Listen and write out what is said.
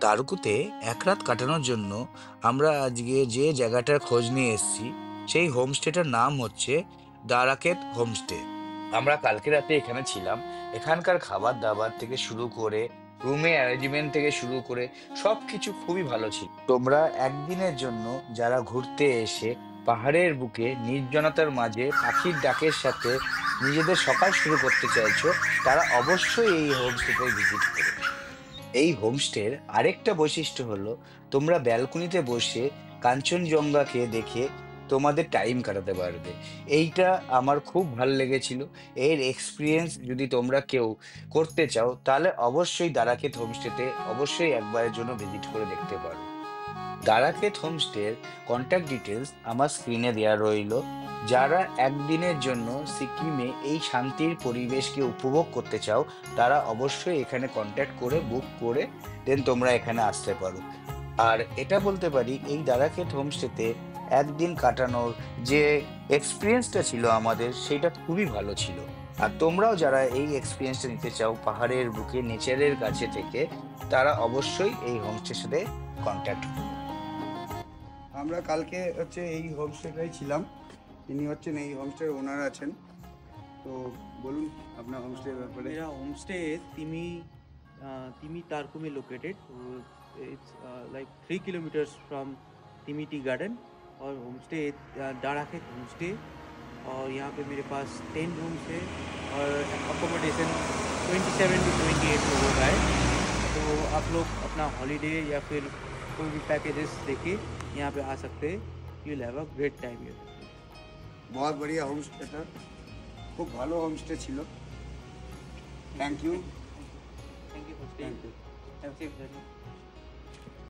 তারকুতে এক রাত কাটানোর জন্য আমরা আজকে যে জায়গাটার খোঁজ নিয়ে এসেছি, সেই হোমস্টেটার নাম হচ্ছে দারাকেত হোমস্টে। আমরা কালকে রাতে এখানে ছিলাম। এখানকার খাবার দাবার থেকে শুরু করে রুমে অ্যারেঞ্জমেন্ট থেকে শুরু করে সবকিছু খুবই ভালো ছিল। তোমরা একদিনের জন্য যারা ঘুরতে এসে পাহাড়ের বুকে নির্জনতার মাঝে পাখির ডাকের সাথে নিজেদের সকাল শুরু করতে চাইছো, তারা অবশ্যই এই হোমস্টেতে ভিজিট করো। এই হোমস্টের আরেকটা বৈশিষ্ট্য হলো, তোমরা ব্যালকনিতে বসে কাঞ্চনজঙ্ঘাকে দেখে তোমাদের টাইম কাটাতে পারবে। এইটা আমার খুব ভালো লেগেছিল। এর এক্সপিরিয়েন্স যদি তোমরা কেউ করতে চাও, তাহলে অবশ্যই দারাকেত হোমস্টেতে অবশ্যই একবারের জন্য ভিজিট করে দেখতে পারো। দারাকেত হোমস্টের কন্ট্যাক্ট ডিটেলস আমার স্ক্রিনে দেওয়া রইলো। যারা একদিনের জন্য সিকিমে এই শান্তির পরিবেশকে উপভোগ করতে চাও, তারা অবশ্যই এখানে কন্ট্যাক্ট করে বুক করে দেন তোমরা এখানে আসতে পারো। আর এটা বলতে পারি, এই দারাকেত হোমস্টেতে একদিন কাটানোর যে এক্সপিরিয়েন্সটা ছিল আমাদের, সেটা খুবই ভালো ছিল। আর তোমরাও যারা এই এক্সপিরিয়েন্সটা নিতে চাও পাহাড়ের বুকে নেচারের কাছে থেকে, তারা অবশ্যই এই হোমস্টের সাথে কন্ট্যাক্ট। আমরা কালকে হচ্ছে এই হোমস্টেটাই ছিলাম। ইনি হচ্ছেন এই হোমস্টের ওনার আছেন। তো বলুন আপনার হোমস্টের ব্যাপারে। मेरा होम स्टे तिमी तिमी तारकू में located. It's like 3 kilometres from तिमी टी गार्डन। और होम स्टे डाराखेत होम स्टे। और यहाँ पे मेरे पास 10 रूम्स है और अकोमोडेशन 27 to 28 लोगों का है। तो आप लोग अपना हॉलीडे या फिर कोई भी पैकेजेस लेके यहाँ पे आ सकते हैं। You will have a great time here. बहुत बढ़िया হোমস্টেটা, খুব ভালো হোমস্টে ছিল। Thank you. Thank you for thank staying. You. Have a safe journey.